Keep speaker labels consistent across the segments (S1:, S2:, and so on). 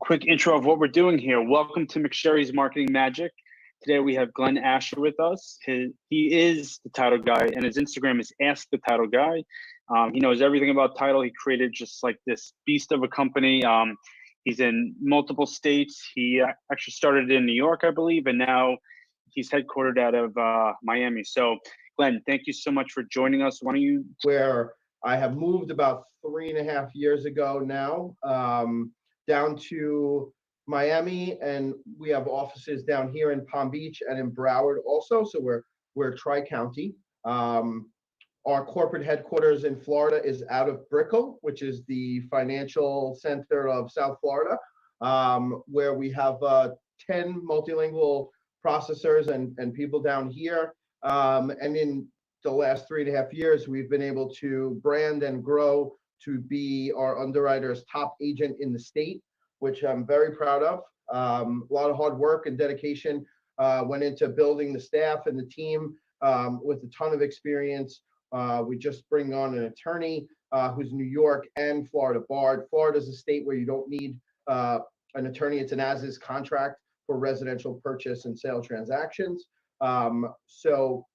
S1: quick intro of what we're doing here. Welcome to McSherrys Marketing Magic. Today we have Glen Asher with us. He is the title guy, and his Instagram is Ask the Title Guy. He knows everything about title. He created just like this beast of a company. He's in multiple states. He actually started in New York, I believe, and now he's headquartered out of Miami. So, Glen, thank you so much for joining us. Why don't you?
S2: Where I have moved about 3.5 years ago now, down to Miami, and we have offices down here in Palm Beach and in Broward also. So we're tri-county. Our corporate headquarters in Florida is out of Brickell, which is the financial center of South Florida, where we have 10 multilingual processors and people down here. And in the last 3.5 years, we've been able to brand and grow to be our underwriter's top agent in the state, which I'm very proud of. A lot of hard work and dedication went into building the staff and the team with a ton of experience. We just bring on an attorney who's New York and Florida barred. Florida is a state where you don't need an attorney. It's an as-is contract for residential purchase and sale transactions. So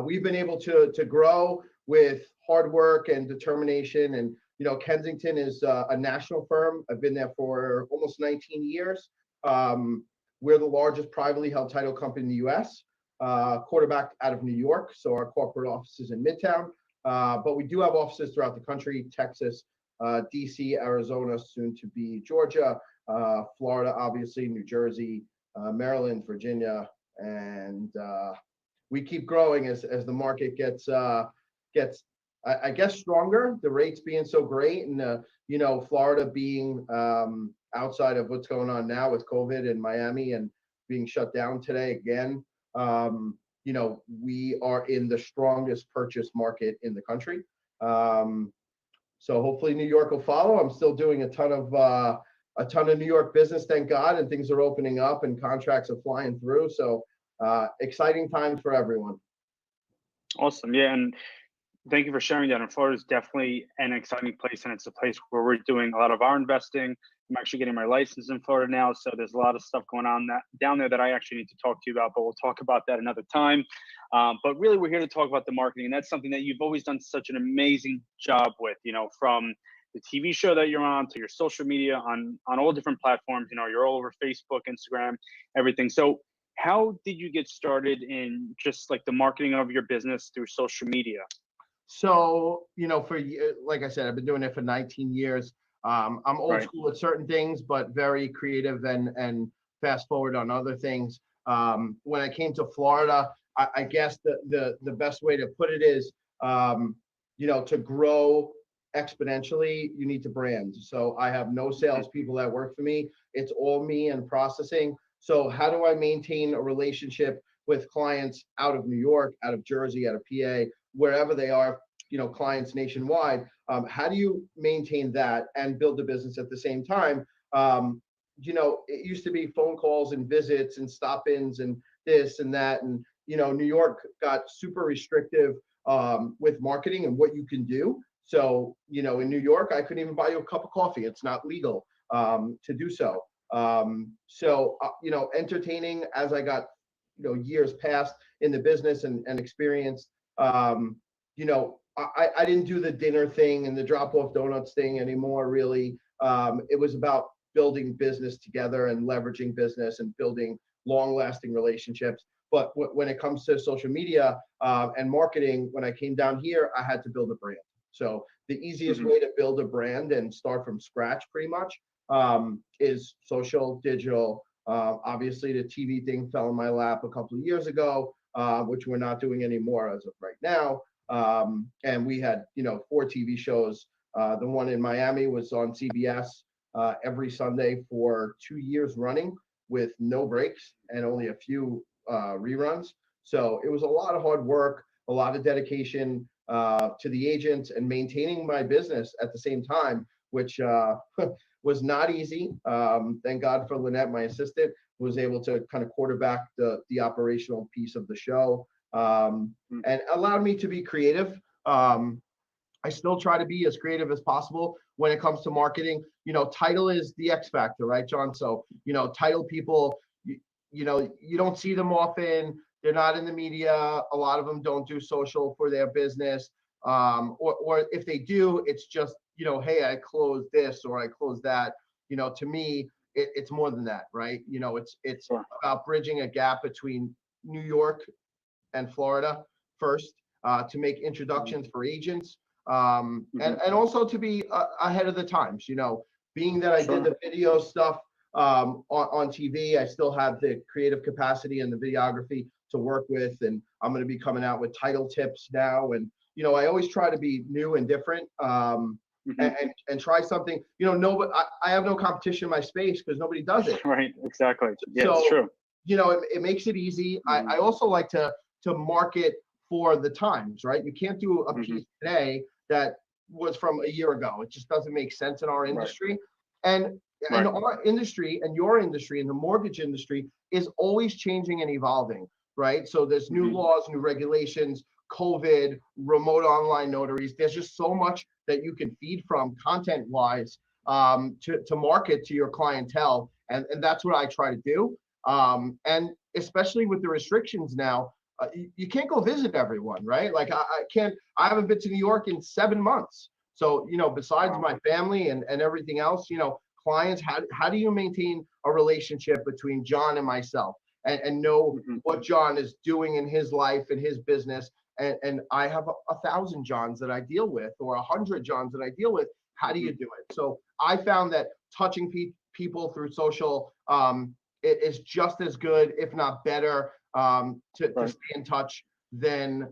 S2: we've been able to grow with hard work and determination. And Kensington is a national firm. I've been there for almost 19 years. We're the largest privately held title company in the U.S. Quarterback out of New York, so our corporate office is in Midtown. But we do have offices throughout the country: Texas, D.C., Arizona, soon to be Georgia, Florida, obviously, New Jersey, Maryland, Virginia, and we keep growing as the market gets I guess stronger. The rates being so great, and Florida being outside of what's going on now with COVID in Miami and being shut down today again. We are in the strongest purchase market in the country. So hopefully New York will follow. I'm still doing a ton of New York business, thank God, and things are opening up and contracts are flying through. So exciting times for everyone.
S1: Awesome. Yeah. And thank you for sharing that. And Florida is definitely an exciting place, and it's a place where we're doing a lot of our investing. I'm actually getting my license in Florida now, so there's a lot of stuff going on down there that I actually need to talk to you about, but we'll talk about that another time. But really, we're here to talk about the marketing, and that's something that you've always done such an amazing job with, from the TV show that you're on to your social media on all different platforms. You're all over Facebook, Instagram, everything. So how did you get started in just like the marketing of your business through social media?
S2: So, like I said, I've been doing it for 19 years. I'm old school at certain things, but very creative and fast forward on other things. When I came to Florida, I guess the best way to put it is, to grow exponentially, you need to brand. So I have no salespeople that work for me. It's all me and processing. So how do I maintain a relationship with clients out of New York, out of Jersey, out of PA, wherever they are, clients nationwide? How do you maintain that and build a business at the same time? It used to be phone calls and visits and stop-ins and this and that. And, New York got super restrictive with marketing and what you can do. So, in New York, I couldn't even buy you a cup of coffee. It's not legal to do so. Entertaining as I got, years past in the business and experience, I didn't do the dinner thing and the drop-off donuts thing anymore, really. It was about building business together and leveraging business and building long-lasting relationships. But when it comes to social media and marketing, when I came down here, I had to build a brand. So the easiest way to build a brand and start from scratch pretty much is social, digital. Obviously, the TV thing fell in my lap a couple of years ago, which we're not doing anymore as of right now. And we had, 4 TV shows. The one in Miami was on CBS every Sunday for 2 years running with no breaks and only a few reruns. So it was a lot of hard work, a lot of dedication to the agents and maintaining my business at the same time, which was not easy. Thank God for Lynette, my assistant, who was able to kind of quarterback the operational piece of the show and allowed me to be creative. I still try to be as creative as possible when it comes to marketing. Title is the X factor, right, John? So, title people, you don't see them often. They're not in the media. A lot of them don't do social for their business. Or if they do, it's just, hey, I closed this or I closed that. To me, it's more than that, right? It's
S1: Sure.
S2: about bridging a gap between New York and Florida first, to make introductions for agents, and also to be ahead of the times. Being that I did the video stuff on TV, I still have the creative capacity and the videography to work with, and I'm going to be coming out with title tips now. And I always try to be new and different, and try something. Nobody, I have no competition in my space because nobody does it.
S1: Right, exactly. Yeah,
S2: So,
S1: it's true.
S2: it makes it easy. I also like to market for the times, right? You can't do a piece today that was from a year ago. It just doesn't make sense in our industry. And our industry and your industry and the mortgage industry is always changing and evolving, right? So there's new laws, new regulations, COVID, remote online notaries. There's just so much that you can feed from content-wise, to market to your clientele. And that's what I try to do. And especially with the restrictions now, you can't go visit everyone, right? Like I haven't been to New York in 7 months. So, besides my family and everything else, clients, how do you maintain a relationship between John and myself, and know what John is doing in his life and his business? And I have 1,000 Johns that I deal with, or 100 Johns that I deal with. How do you do it? So I found that touching people through social, it is just as good, if not better, to stay in touch than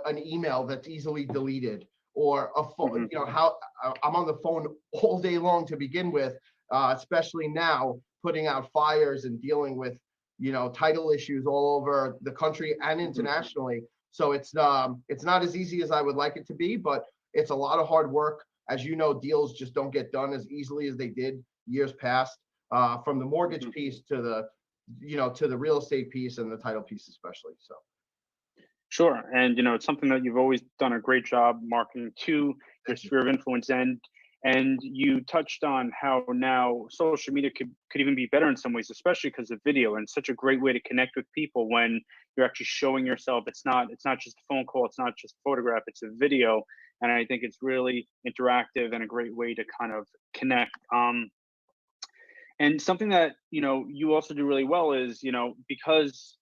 S2: an email that's easily deleted, or a phone. How I'm on the phone all day long to begin with, especially now, putting out fires and dealing with title issues all over the country and internationally. So it's not as easy as I would like it to be, but it's a lot of hard work. As you know, deals just don't get done as easily as they did years past, from the mortgage piece to the real estate piece and the title piece especially. So.
S1: Sure. And, it's something that you've always done a great job marketing to your sphere of influence. And you touched on how now social media could even be better in some ways, especially because of video, and such a great way to connect with people when you're actually showing yourself. It's not just a phone call. It's not just a photograph. It's a video. And I think it's really interactive and a great way to kind of connect. And something that, you also do really well is, because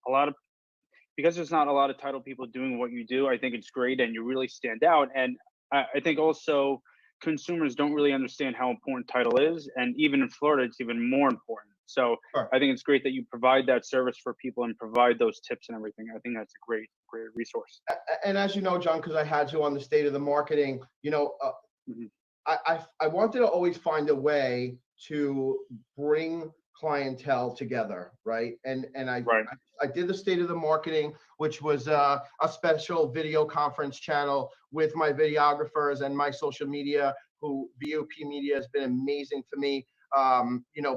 S1: there's not a lot of title people doing what you do, I think it's great and you really stand out. And I think also consumers don't really understand how important title is. And even in Florida, it's even more important. So I think it's great that you provide that service for people and provide those tips and everything. I think that's a great resource.
S2: And as you know, John, because I had you on the state of the marketing, I wanted to always find a way to bring clientele together, right? And I did the state of the marketing, which was a special video conference channel with my videographers and my social media, who VOP Media has been amazing for me,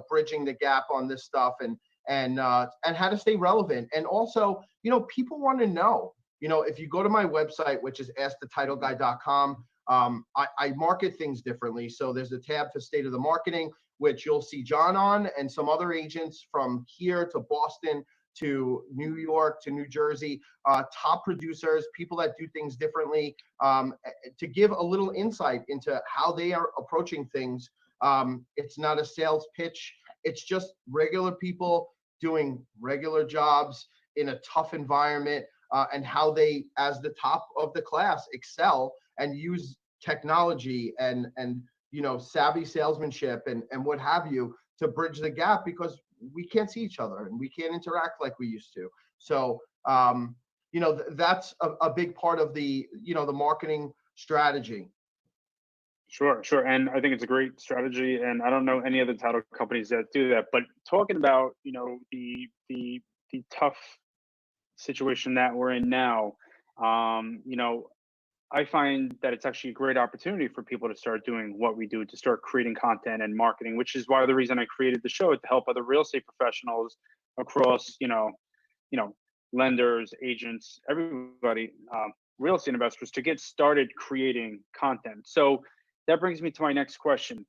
S2: bridging the gap on this stuff, and how to stay relevant. And also, people want to know, if you go to my website, which is askthetitleguy.com, I market things differently. So there's a tab for state of the marketing, which you'll see John on, and some other agents from here to Boston to New York to New Jersey, top producers, people that do things differently, to give a little insight into how they are approaching things. It's not a sales pitch. It's just regular people doing regular jobs in a tough environment, and how they, as the top of the class, excel and use technology and savvy salesmanship and what have you, to bridge the gap, because we can't see each other and we can't interact like we used to. So that's a big part of the the marketing strategy.
S1: Sure. And I think it's a great strategy. And I don't know any other title companies that do that. But talking about the tough situation that we're in now, I find that it's actually a great opportunity for people to start doing what we do, to start creating content and marketing, which is why the reason I created the show, to help other real estate professionals across, lenders, agents, everybody, real estate investors to get started creating content. So that brings me to my next question.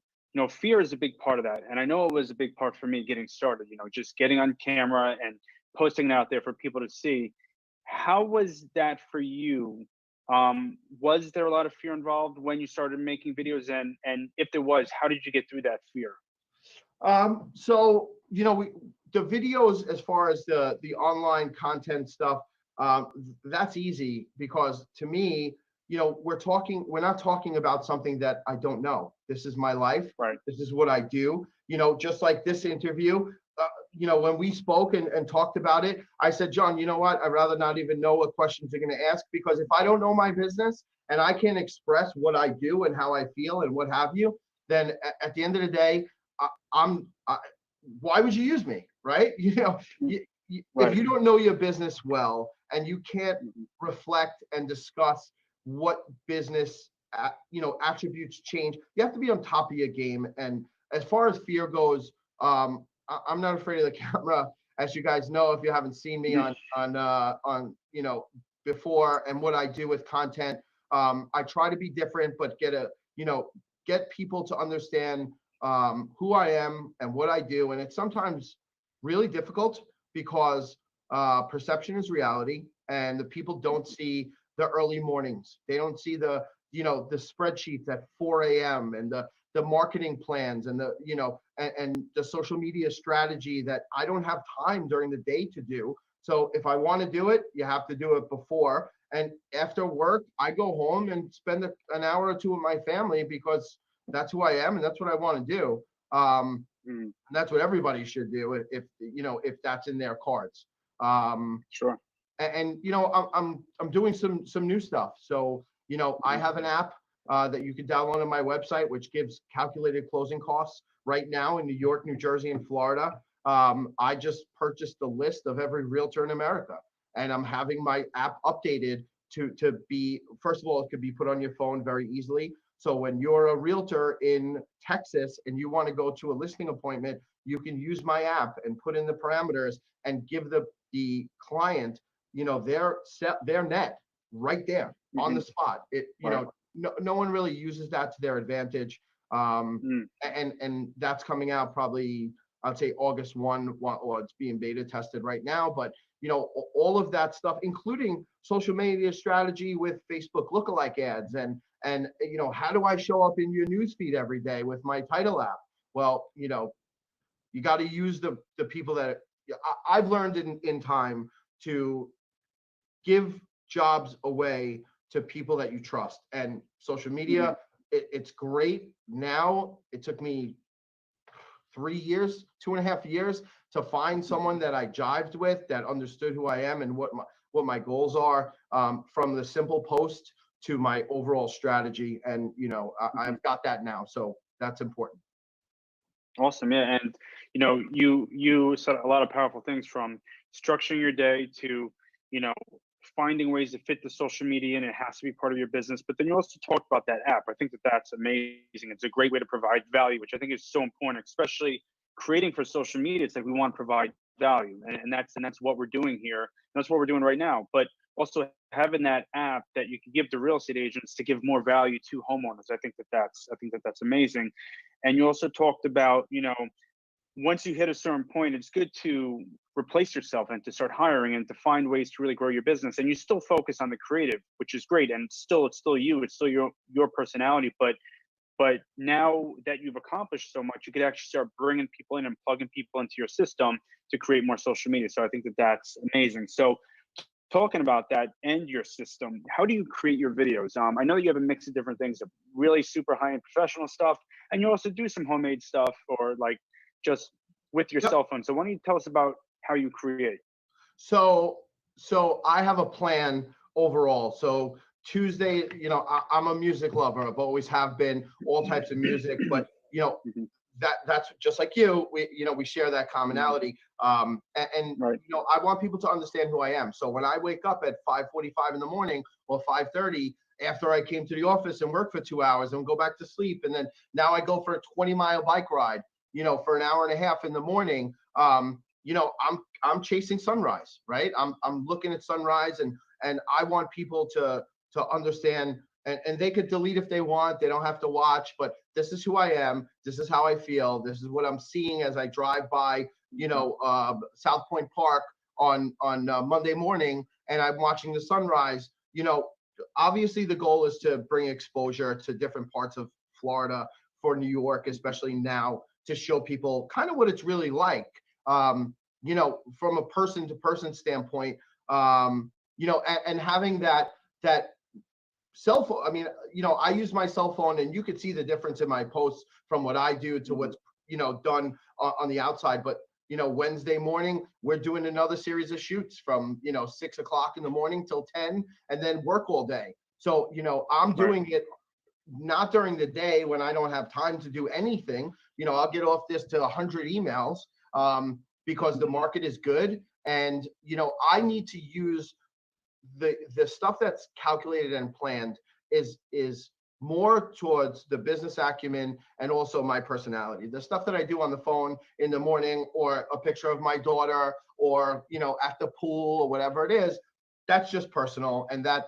S1: Fear is a big part of that. And I know it was a big part for me getting started, just getting on camera and posting it out there for people to see. How was that for you? Was there a lot of fear involved when you started making videos? And if there was, how did you get through that fear?
S2: So, the videos, as far as the online content stuff, that's easy because to me, we're not talking about something that I don't know. This is my life.
S1: Right.
S2: This is what I do. Just like this interview, when we spoke and talked about it, I said, John, you know what? I'd rather not even know what questions you're going to ask, because if I don't know my business and I can't express what I do and how I feel and what have you, then at the end of the day, why would you use me, right?
S1: Right.
S2: If you don't know your business well and you can't reflect and discuss what business, attributes change, you have to be on top of your game. And as far as fear goes, I'm not afraid of the camera, as you guys know, if you haven't seen me on before, and what I do with content. I try to be different, but get people to understand who I am and what I do. And it's sometimes really difficult because perception is reality, and the people don't see the early mornings. They don't see the spreadsheets at 4 a.m. and the marketing plans and and the social media strategy that I don't have time during the day to do. So if I want to do it, you have to do it before. And after work, I go home and spend an hour or two with my family, because that's who I am and that's what I want to do. And that's what everybody should do if that's in their cards.
S1: Sure.
S2: And I'm doing some new stuff. So I have an app that you can download on my website, which gives calculated closing costs right now in New York, New Jersey, and Florida. I just purchased the list of every realtor in America, and I'm having my app updated to be, first of all, it could be put on your phone very easily. So when you're a realtor in Texas and you want to go to a listing appointment, you can use my app and put in the parameters and give the client, their net right there on the spot. No one really uses that to their advantage. And that's coming out probably, I'd say August 1, or it's being beta tested right now. But all of that stuff, including social media strategy with Facebook lookalike ads, and how do I show up in your newsfeed every day with my title app? Well, you got to use the people that I've learned in time to give jobs away to people that you trust. And social media, it's great. Now, it took me 3 years, 2.5 years to find someone that I jived with, that understood who I am and what my goals are, from the simple post to my overall strategy. And I've got that now, so that's important.
S1: Awesome. Yeah. And you said a lot of powerful things, from structuring your day to finding ways to fit the social media, and it has to be part of your business. But then you also talked about that app. I think that's amazing. It's a great way to provide value, which I think is so important, especially creating for social media. It's like we want to provide value, and that's what we're doing here. That's what we're doing right now. But also having that app that you can give to real estate agents to give more value to homeowners. I think that's amazing. And you also talked about, once you hit a certain point, it's good to replace yourself and to start hiring and to find ways to really grow your business. And you still focus on the creative, which is great. And it's still you, it's still your personality. But now that you've accomplished so much, you could actually start bringing people in and plugging people into your system to create more social media. So I think that's amazing. So talking about that and your system, how do you create your videos? I know you have a mix of different things, of really super high-end professional stuff, and you also do some homemade stuff, or like just with your cell phone. So why don't you tell us about how you create?
S2: So I have a plan overall. So Tuesday, I'm a music lover. I've always have been, all types of music, but that's just like you. We share that commonality. And
S1: Right.
S2: I want people to understand who I am. So when I wake up at 5:45 in the morning or 5:30, after I came to the office and worked for 2 hours and go back to sleep, and then now I go for a 20-mile bike ride, for an hour and a half in the morning, I'm chasing sunrise, right? I'm looking at sunrise, and I want people to to understand, and they could delete if they want. They don't have to watch, but this is who I am. This is how I feel. This is what I'm seeing as I drive by, South Point Park on Monday morning, and I'm watching the sunrise. Obviously the goal is to bring exposure to different parts of Florida, for New York, especially now, to show people kind of what it's really like. From a person to person standpoint, and having that cell phone. I mean, I use my cell phone, and you could see the difference in my posts from what I do to what's done on the outside. But Wednesday morning, we're doing another series of shoots from 6 o'clock in the morning till 10, and then work all day. So I'm doing it not during the day when I don't have time to do anything. I'll get off this to 100 emails because the market is good, and I need to use the stuff that's calculated and planned is more towards the business acumen and also my personality. The stuff that I do on the phone in the morning, or a picture of my daughter, or at the pool, or whatever it is, that's just personal. And that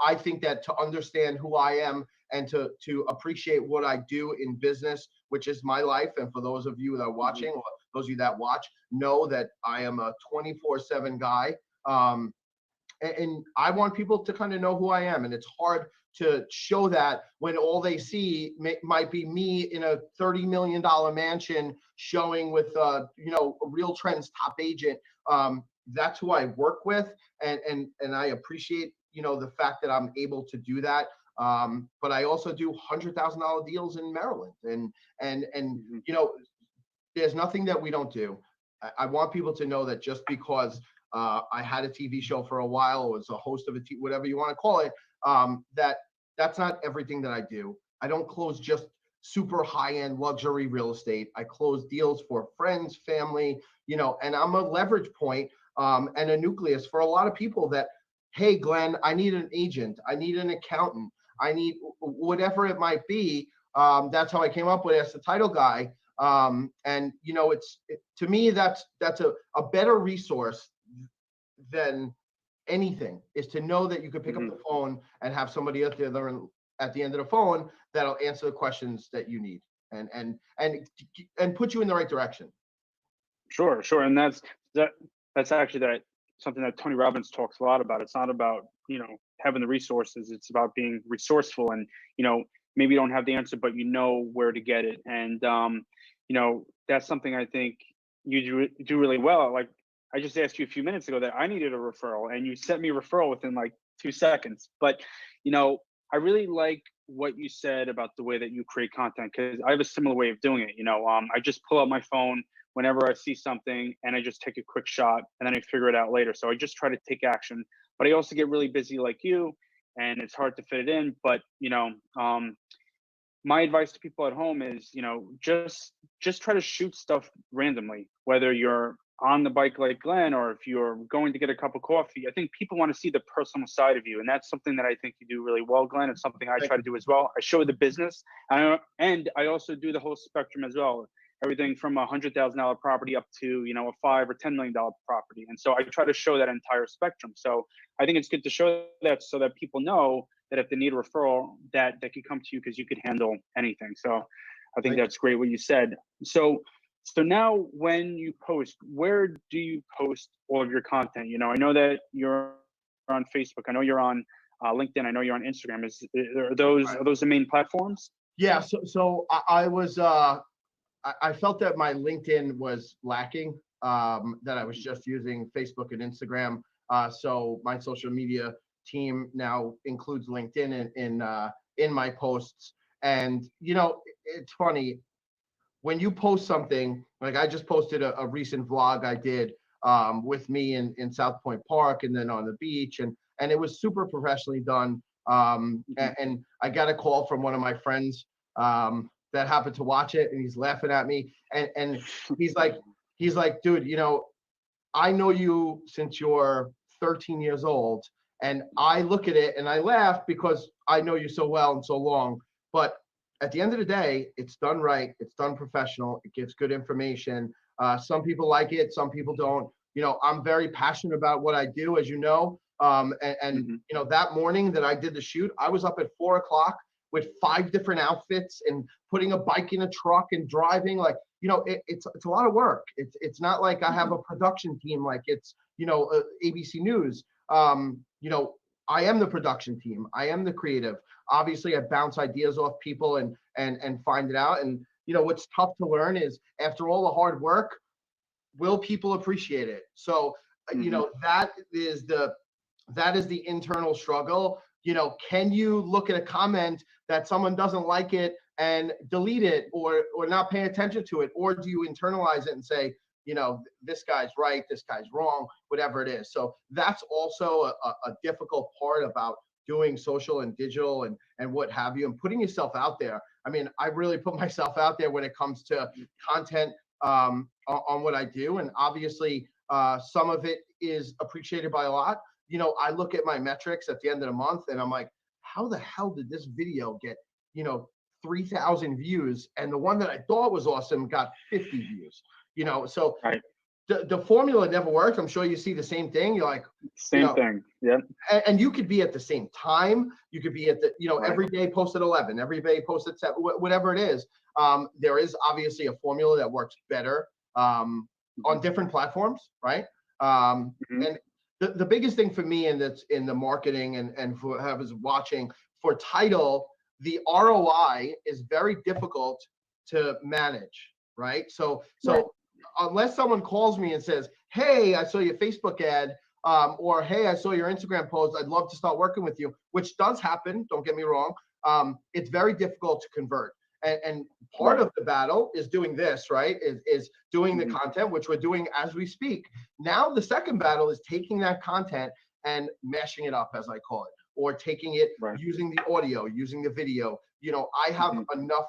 S2: I think that to understand who I am and to appreciate what I do in business, which is my life, and for those of you that are watching, or those of you that watch, know that I am a 24/7 guy. And I want people to kind of know who I am. And it's hard to show that when all they see might be me in a $30 million mansion showing with, a Real Trends top agent. That's who I work with. And I appreciate, the fact that I'm able to do that. But I also do $100,000 deals in Maryland. And there's nothing that we don't do. I want people to know that just because I had a TV show for a while, or was a host of whatever you want to call it, that's not everything that I do. I don't close just super high-end luxury real estate. I close deals for friends, family, and I'm a leverage point and a nucleus for a lot of people that, hey, Glenn, I need an agent. I need an accountant. I need whatever it might be. That's how I came up with Ask the Title Guy. To me, that's a better resource than anything, is to know that you could pick up the phone and have somebody at the end of the phone that'll answer the questions that you need and put you in the right direction.
S1: Sure. And that's actually something that Tony Robbins talks a lot about. It's not about having the resources. It's about being resourceful, and maybe you don't have the answer, but you know where to get it. And that's something I think you do really well. Like, I just asked you a few minutes ago that I needed a referral, and you sent me a referral within like 2 seconds. But, I really like what you said about the way that you create content, because I have a similar way of doing it. I just pull out my phone whenever I see something, and I just take a quick shot, and then I figure it out later. So I just try to take action, but I also get really busy like you, and it's hard to fit it in. But, my advice to people at home is, just try to shoot stuff randomly, whether you're on the bike like Glenn, or if you're going to get a cup of coffee. I think people want to see the personal side of you, and that's something that I think you do really well, Glenn. It's something I try to do as well. I show the business, and I also do the whole spectrum as well. Everything from $100,000 property up to a $5 or $10 million property, and so I try to show that entire spectrum. So I think it's good to show that, so that people know that if they need a referral, that they can come to you, because you could handle anything. So I think that's great what you said. So now, when you post, where do you post all of your content? I know that you're on Facebook. I know you're on LinkedIn. I know you're on Instagram. Are those the main platforms?
S2: Yeah. So I was I felt that my LinkedIn was lacking. That I was just using Facebook and Instagram. So my social media team now includes LinkedIn in my posts. And it's funny, when you post something, like I just posted a recent vlog I did with me in South Point Park, and then on the beach, and it was super professionally done. And I got a call from one of my friends that happened to watch it, and he's laughing at me, and he's like, dude, I know you since you're 13 years old, and I look at it and I laugh because I know you so well and so long. But at the end of the day, it's done right. It's done professional. It gives good information. Some people like it. Some people don't. I'm very passionate about what I do, as you know. And you know, that morning that I did the shoot, I was up at 4 o'clock with 5 different outfits and putting a bike in a truck and driving. Like, you know, it's a lot of work. It's not like I have a production team like it's, you know, ABC News. You know, I am the production team. I am the creative. Obviously, I bounce ideas off people and find it out. And you know, what's tough to learn is after all the hard work, will people appreciate it? So, you know, that is the internal struggle. You know, can you look at a comment that someone doesn't like it and delete it or not pay attention to it? Or do you internalize it and say, you know, this guy's right, this guy's wrong, whatever it is. So that's also a difficult part about doing social and digital and what have you, and putting yourself out there. I mean, I really put myself out there when it comes to content on what I do. And obviously, some of it is appreciated by a lot. You know, I look at my metrics at the end of the month and I'm like, how the hell did this video get, you know, 3,000 views? And the one that I thought was awesome got 50 views, you know? So
S1: Right.
S2: the formula never works. I'm sure you see the same thing. You're like,
S1: Same thing. Yeah.
S2: and you could be at the same time. You could be at the, you know,
S1: Right.
S2: every day post at 11, every day post at 7, whatever it is. There is obviously a formula that works better on different platforms, right? And the biggest thing for me, and that's in the marketing and for whoever's watching, for title, the ROI is very difficult to manage, right? So unless someone calls me and says, hey, I saw your Facebook ad, or hey, I saw your Instagram post, I'd love to start working with you, which does happen, don't get me wrong. It's very difficult to convert. And part of the battle is doing this, right? Is doing the content, which we're doing as we speak. Now the second battle is taking that content and mashing it up, as I call it, or taking it, using the audio, using the video. You know, I have enough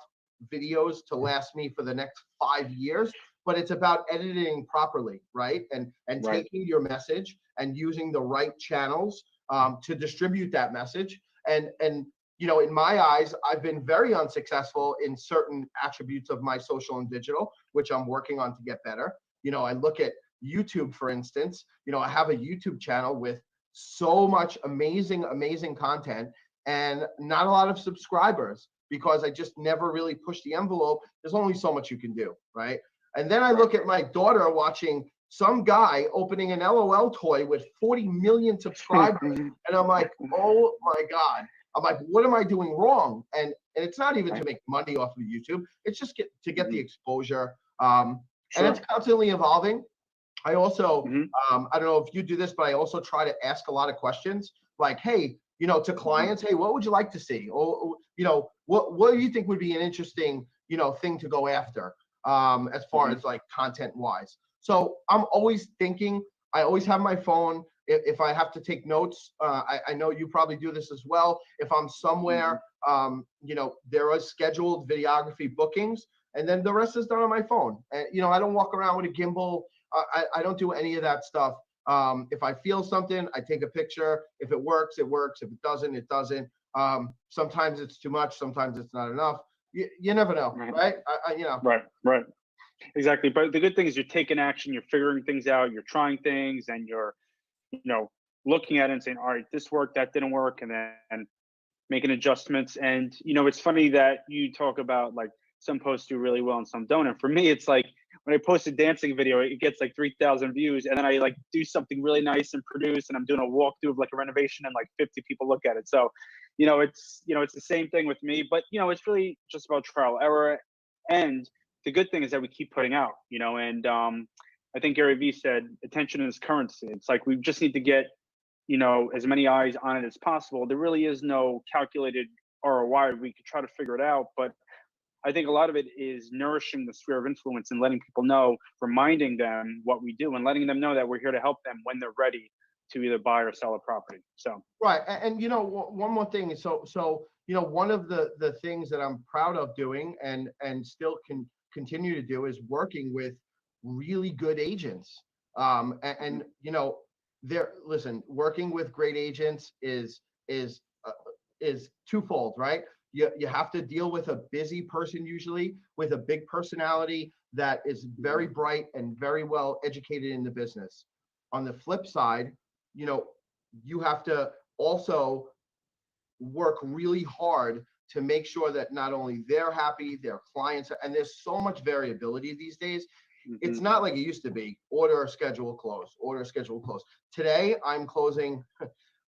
S2: videos to last me for the next 5 years, but it's about editing properly, right? And taking your message and using the right channels to distribute that message. And you know, in my eyes, I've been very unsuccessful in certain attributes of my social and digital, which I'm working on to get better. You know, I look at YouTube, for instance. You know, I have a YouTube channel with so much amazing content and not a lot of subscribers because I just never really pushed the envelope. There's only so much you can do, right? And then I look at my daughter watching some guy opening an LOL toy with 40 million subscribers. And I'm like, oh my God. I'm like, what am I doing wrong? And it's not even to make money off of YouTube. It's just to get the exposure. And it's constantly evolving. I also, I don't know if you do this, but I also try to ask a lot of questions like, hey, you know, to clients, hey, what would you like to see? Or, you know, what do you think would be an interesting, you know, thing to go after as far as like content wise? So I'm always thinking, I always have my phone. If I have to take notes, I know you probably do this as well. If I'm somewhere, you know, there are scheduled videography bookings, and then the rest is done on my phone. And, you know, I don't walk around with a gimbal. I don't do any of that stuff. If I feel something, I take a picture. If it works, it works. If it doesn't, it doesn't. Sometimes it's too much. Sometimes it's not enough. You never know, right? You know.
S1: Right. Exactly. But the good thing is you're taking action. You're figuring things out. You're trying things, and you're, you know, looking at it and saying, all right, this worked, that didn't work, and then making adjustments. And, you know, it's funny that you talk about like some posts do really well and some don't. And for me, it's like when I post a dancing video, it gets like 3,000 views. And then I like do something really nice and produce, and I'm doing a walkthrough of like a renovation and like 50 people look at it. So, you know, it's the same thing with me, but, you know, it's really just about trial error. And the good thing is that we keep putting out, you know, and I think Gary Vee said, attention is currency. It's like, we just need to get, you know, as many eyes on it as possible. There really is no calculated ROI. We could try to figure it out, but I think a lot of it is nourishing the sphere of influence and letting people know, reminding them what we do and letting them know that we're here to help them when they're ready to either buy or sell a property. So
S2: right. And you know, one more thing is so you know, one of the things that I'm proud of doing and still can continue to do is working with really good agents. And you know, listen, working with great agents is twofold, right? You have to deal with a busy person, usually with a big personality that is very bright and very well educated in the business. On the flip side, you know, you have to also work really hard to make sure that not only they're happy, their clients, and there's so much variability these days. It's not like it used to be order, schedule, close, order, schedule, close. Today, I'm closing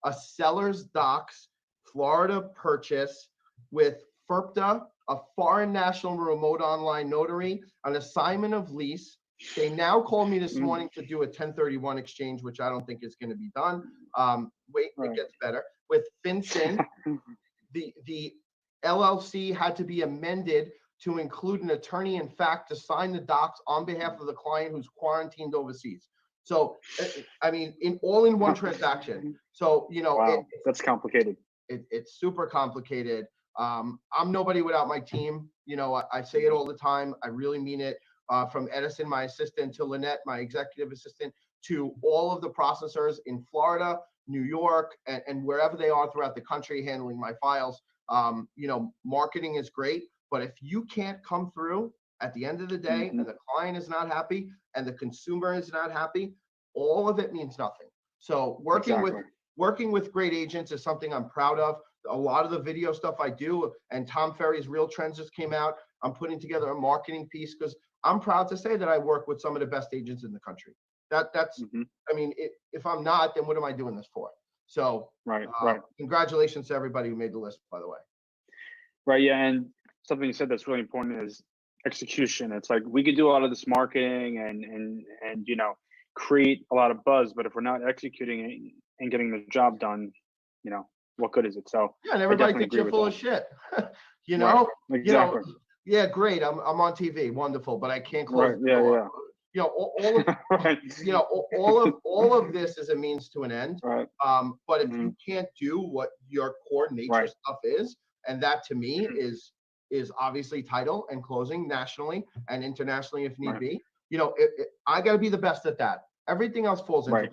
S2: a seller's docs, Florida purchase with FERPTA, a foreign national remote online notary, an assignment of lease. They now called me this morning to do a 1031 exchange, which I don't think is going to be done. Wait, it gets better. With FinCEN, the LLC had to be amended to include an attorney in fact to sign the docs on behalf of the client who's quarantined overseas. So, I mean, all in one transaction. So, you know,
S1: wow, that's complicated.
S2: It's super complicated. I'm nobody without my team. You know, I say it all the time. I really mean it. From Edison, my assistant, to Lynette, my executive assistant, to all of the processors in Florida, New York, and wherever they are throughout the country handling my files. You know, marketing is great, but if you can't come through at the end of the day and the client is not happy and the consumer is not happy, all of it means nothing. So working with great agents is something I'm proud of. A lot of the video stuff I do, and Tom Ferry's Real Trends just came out. I'm putting together a marketing piece because I'm proud to say that I work with some of the best agents in the country. That's I mean, if I'm not, then what am I doing this for? So
S1: right.
S2: Congratulations to everybody who made the list, by the way.
S1: Right. Yeah. And something you said that's really important is execution. It's like we could do a lot of this marketing and you know, create a lot of buzz, but if we're not executing it and getting the job done, you know, what good is it? So
S2: yeah, and everybody thinks you're full of shit. You know,
S1: exactly.
S2: You know, yeah, great. I'm on TV, wonderful, but I can't close the door.
S1: Yeah.
S2: You know, all of you know, all of this is a means to an end. But if you can't do what your core nature stuff is, and that to me is obviously title and closing nationally and internationally if need be. You know, I got to be the best at that. Everything else falls into place.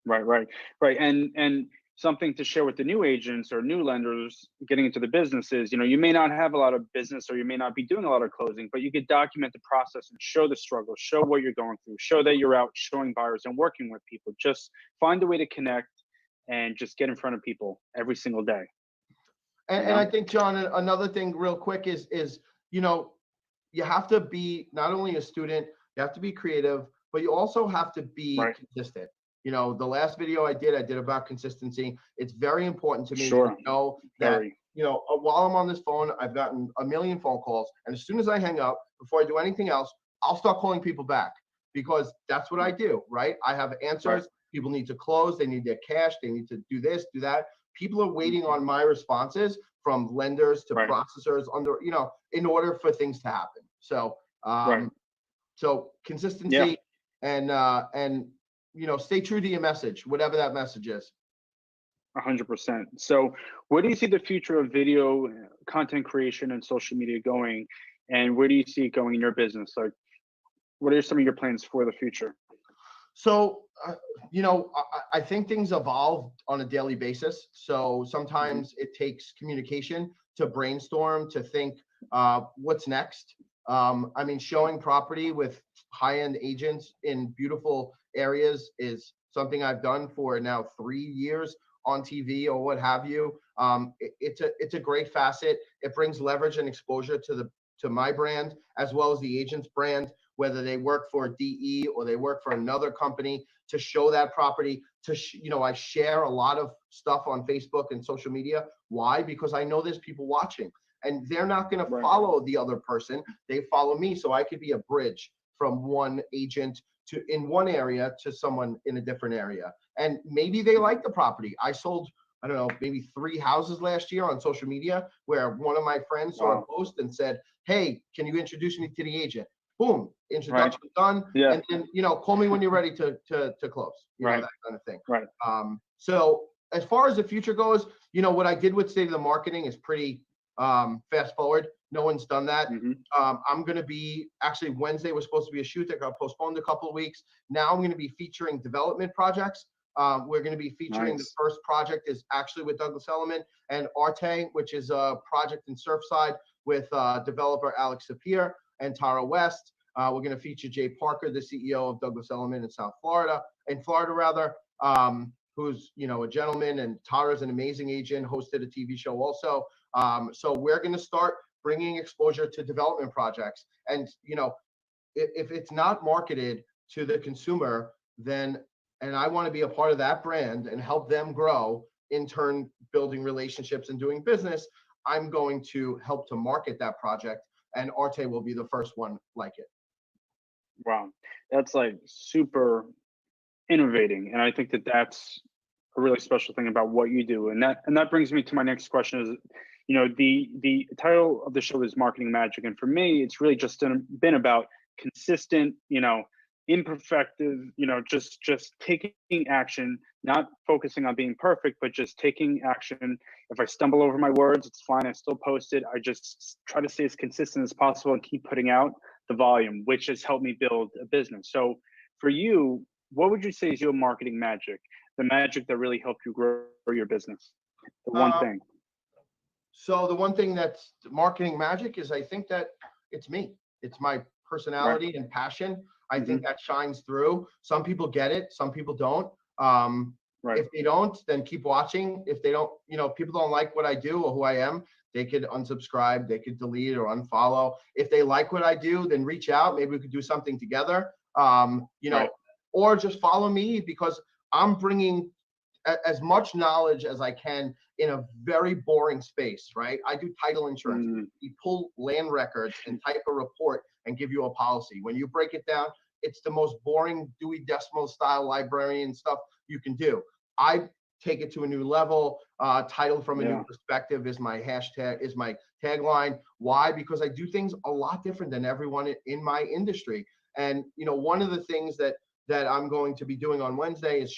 S1: Right. And something to share with the new agents or new lenders getting into the businesses, you know, you may not have a lot of business or you may not be doing a lot of closing, but you could document the process and show the struggle, show what you're going through, show that you're out showing buyers and working with people. Just find a way to connect and just get in front of people every single day.
S2: And I think, John, another thing real quick is, you know, you have to be not only a student, you have to be creative, but you also have to be consistent. You know, the last video I did about consistency. It's very important to me to know that, you know, while I'm on this phone, I've gotten a million phone calls. And as soon as I hang up, before I do anything else, I'll start calling people back because that's what I do, right? I have answers. People need to close. They need their cash. They need to do this, do that. People are waiting on my responses from lenders to processors under, you know, in order for things to happen. So, so consistency and, you know, stay true to your message, whatever that message is.
S1: 100%. So where do you see the future of video content creation and social media going? And where do you see it going in your business? Like, what are some of your plans for the future?
S2: So, you know, I think things evolve on a daily basis. So sometimes it takes communication to brainstorm, to think what's next. I mean, showing property with high-end agents in beautiful areas is something I've done for now 3 years on TV or what have you. It's a great facet. It brings leverage and exposure to my brand as well as the agent's brand, whether they work for DE or they work for another company, to show that property. You know, I share a lot of stuff on Facebook and social media. Why? Because I know there's people watching. And they're not going to follow the other person. They follow me. So I could be a bridge from one agent to in one area to someone in a different area. And maybe they like the property. I sold, I don't know, maybe 3 houses last year on social media where one of my friends saw a post and said, hey, can you introduce me to the agent? Boom, introduction done. And then, you know, call me when you're ready to close, you know, that kind of thing. So as far as the future goes, you know, what I did with State of the Marketing is pretty fast forward. No one's done that. I'm going to be, actually Wednesday was supposed to be a shoot that got postponed a couple of weeks. Now I'm going to be featuring development projects. We're going to be featuring the first project is actually with Douglas Elliman and Arte, which is a project in Surfside with developer Alex Sapir and Tara West. We're going to feature Jay Parker, the CEO of Douglas Elliman in Florida, who's, a gentleman, and Tara's an amazing agent, hosted a TV show also. So we're going to start bringing exposure to development projects. And, if it's not marketed to the consumer, then, and I want to be a part of that brand and help them grow, in turn, building relationships and doing business, I'm going to help to market that project, and Arte will be the first one like it.
S1: Wow, that's like super innovating, and I think that that's a really special thing about what you do. And that brings me to my next question is, the title of the show is Marketing Magic, and for me, it's really just been about consistent, imperfective, just taking action, not focusing on being perfect, but just taking action. If I stumble over my words, it's fine. I still post it. I just try to stay as consistent as possible and keep putting out the volume, which has helped me build a business. So for you, what would you say is your marketing magic, the magic that really helped you grow your business? The one thing.
S2: So the one thing that's marketing magic is, I think that it's me. It's my personality and passion. I think that shines through. Some people get it, some people don't. If they don't, then keep watching. If they don't, people don't like what I do or who I am, they could unsubscribe, they could delete or unfollow. If they like what I do, then reach out. Maybe we could do something together. Or just follow me, because I'm bringing as much knowledge as I can in a very boring space, right? I do title insurance. We pull land records and type a report and give you a policy. When you break it down, it's the most boring Dewey Decimal style librarian stuff you can do. I take it to a new level. Title from a new perspective is my hashtag, is my tagline. Why? Because I do things a lot different than everyone in my industry. And one of the things that I'm going to be doing on Wednesday is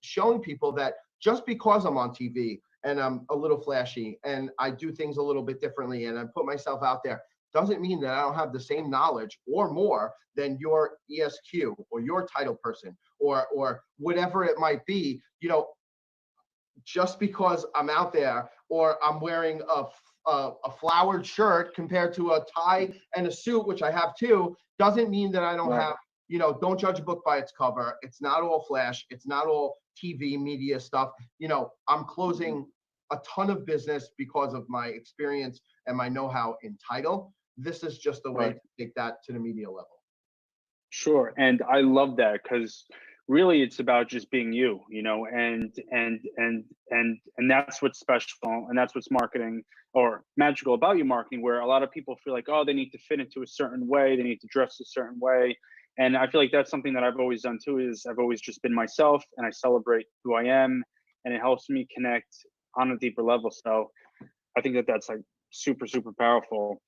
S2: showing people that just because I'm on TV and I'm a little flashy and I do things a little bit differently and I put myself out there, doesn't mean that I don't have the same knowledge or more than your ESQ or your title person or whatever it might be. Just because I'm out there or I'm wearing a flowered shirt compared to a tie and a suit, which I have too, doesn't mean that I don't have, don't judge a book by its cover. It's not all flash. It's not all TV media stuff. I'm closing a ton of business because of my experience and my know-how in title. This is just a way to take that to the media level.
S1: Sure. And I love that, because really it's about just being you, and that's what's special, and that's what's marketing or magical about your marketing, where a lot of people feel like, oh, they need to fit into a certain way, they need to dress a certain way. And I feel like that's something that I've always done too, is I've always just been myself, and I celebrate who I am, and it helps me connect on a deeper level. So I think that that's like super, super powerful.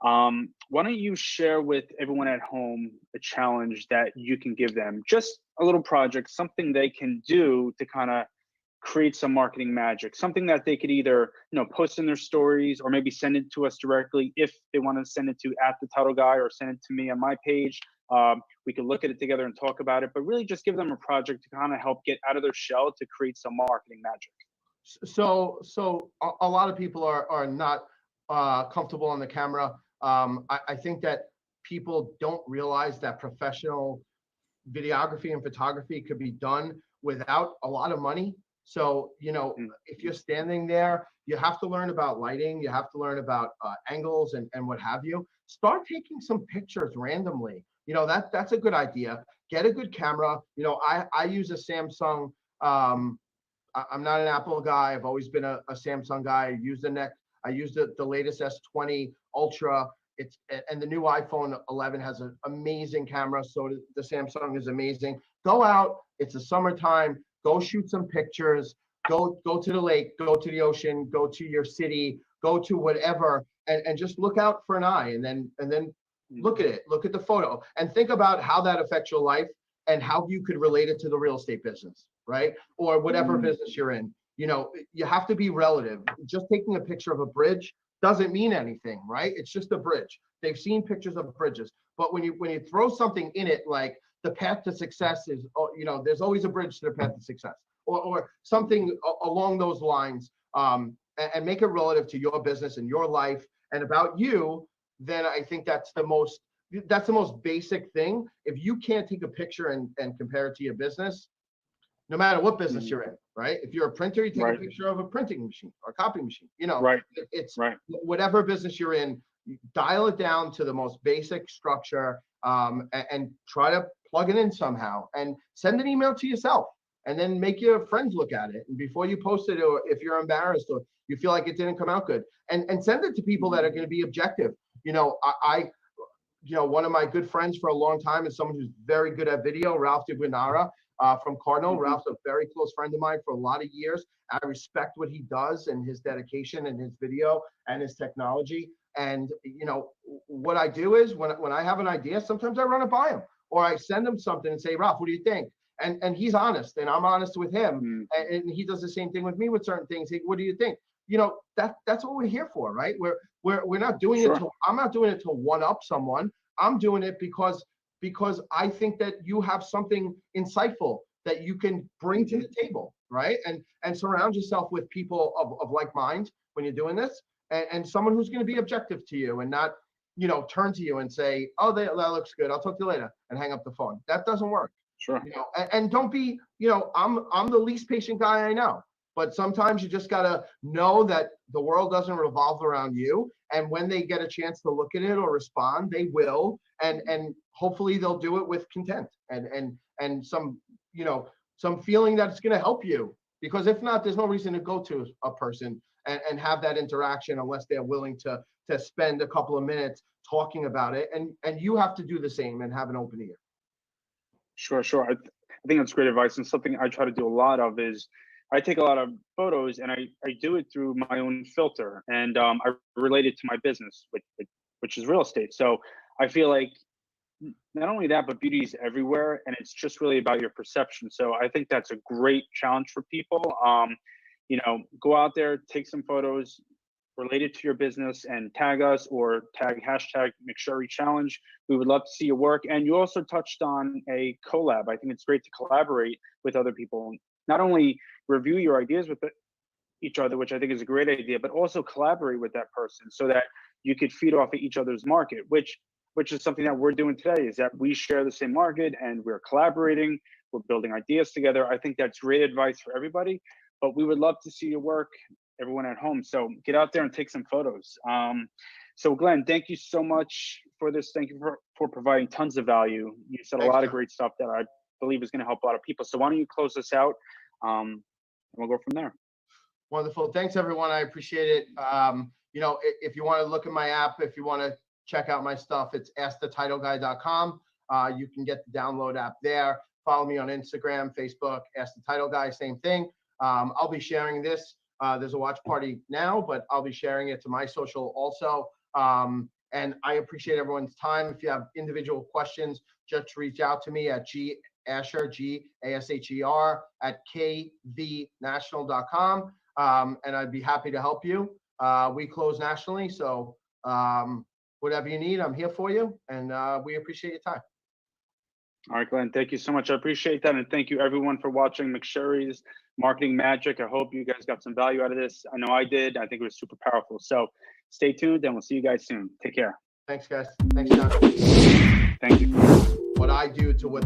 S1: Why don't you share with everyone at home a challenge that you can give them, just a little project, something they can do to kind of create some marketing magic, something that they could either, post in their stories, or maybe send it to us directly if they want to send it to @TheTitleGuy or send it to me on my page. We could look at it together and talk about it, but really just give them a project to kind of help get out of their shell to create some marketing magic.
S2: So a lot of people are not comfortable on the camera. I think that people don't realize that professional videography and photography could be done without a lot of money. So, if you're standing there, you have to learn about lighting, you have to learn about angles and what have you. Start taking some pictures randomly. That's a good idea. Get a good camera. I use a Samsung. I'm not an Apple guy. I've always been a Samsung guy. I use the latest S20 Ultra. And the new iPhone 11 has an amazing camera. So the Samsung is amazing. Go out. It's the summertime. Go shoot some pictures. Go to the lake. Go to the ocean. Go to your city. Go to whatever, and just look out for an eye. And then look at it. Look at the photo and think about how that affects your life and how you could relate it to the real estate business, right? Or whatever business you're in. You have to be relative. Just taking a picture of a bridge doesn't mean anything, right? It's just a bridge. They've seen pictures of bridges, but when you throw something in it, like the path to success is, there's always a bridge to the path to success, or something along those lines, and make it relative to your business and your life and about you, then I think that's the most basic thing. If you can't take a picture and compare it to your business, no matter what business you're in, right? If you're a printer, you take a
S1: Right.
S2: picture of a printing machine or a copy machine. You know,
S1: Right.
S2: it's
S1: Right.
S2: whatever business you're in, you dial it down to the most basic structure, and try to plug it in somehow, and send an email to yourself, and then make your friends look at it. And before you post it, or if you're embarrassed or you feel like it didn't come out good, and send it to people that are going to be objective. You know, one of my good friends for a long time is someone who's very good at video, Ralph DeGuinara, from Cardinal. Ralph's a very close friend of mine for a lot of years. I respect what he does and his dedication and his video and his technology. And you know, what I do is when I have an idea, sometimes I run it by him, or I send him something and say, Ralph, what do you think? And he's honest, and I'm honest with him, and he does the same thing with me with certain things. Hey, what do you think? You know, that's what we're here for, right? We're not doing it to, I'm not doing it to one up someone. I'm doing it because I think that you have something insightful that you can bring to the table, right? And surround yourself with people of like mind when you're doing this, and someone who's going to be objective to you and not, you know, turn to you and say, oh, that looks good, I'll talk to you later, and hang up the phone. That doesn't work.
S1: Sure.
S2: You know, and don't be, you know, I'm the least patient guy I know. But sometimes you just gotta know that the world doesn't revolve around you. And when they get a chance to look at it or respond, they will. And hopefully they'll do it with content and some, you know, some feeling that it's gonna help you. Because if not, there's no reason to go to a person and have that interaction unless they're willing to spend a couple of minutes talking about it. And you have to do the same and have an open ear.
S1: Sure. I think that's great advice. And something I try to do a lot of is I take a lot of photos, and I do it through my own filter, and I relate it to my business, which is real estate. So I feel like not only that, but beauty is everywhere, and it's just really about your perception. So I think that's a great challenge for people. You know, go out there, take some photos related to your business, and tag us or tag hashtag McSherry Challenge. We would love to see your work. And you also touched on a collab. I think it's great to collaborate with other people. Not only review your ideas with each other, which I think is a great idea, but also collaborate with that person so that you could feed off of each other's market, which is something that we're doing today, is that we share the same market and we're collaborating, we're building ideas together. I think that's great advice for everybody, but we would love to see your work, everyone at home. So get out there and take some photos. So Glenn, thank you so much for this. Thank you for providing tons of value. You said a lot of great stuff that I believe is going to help a lot of people. So why don't you close this out? And we'll go from there.
S2: Wonderful. Thanks, everyone. I appreciate it. You know, if you want to look at my app, if you want to check out my stuff, it's askthetitleguy.com. You can get the download app there. Follow me on Instagram, Facebook, Ask the Title Guy, same thing. I'll be sharing this. There's a watch party now, but I'll be sharing it to my social also. And I appreciate everyone's time. If you have individual questions, just reach out to me at Asher, Gasher at kvnational.com. And I'd be happy to help you. We close nationally, so whatever you need, I'm here for you. And we appreciate your time.
S1: All right, Glenn, thank you so much. I appreciate that. And thank you everyone for watching McSherrys Marketing Magic. I hope you guys got some value out of this. I know I did. I think it was super powerful. So stay tuned and we'll see you guys soon. Take care.
S2: Thanks, guys. Thanks, John.
S1: Thank you.
S2: What I do to what,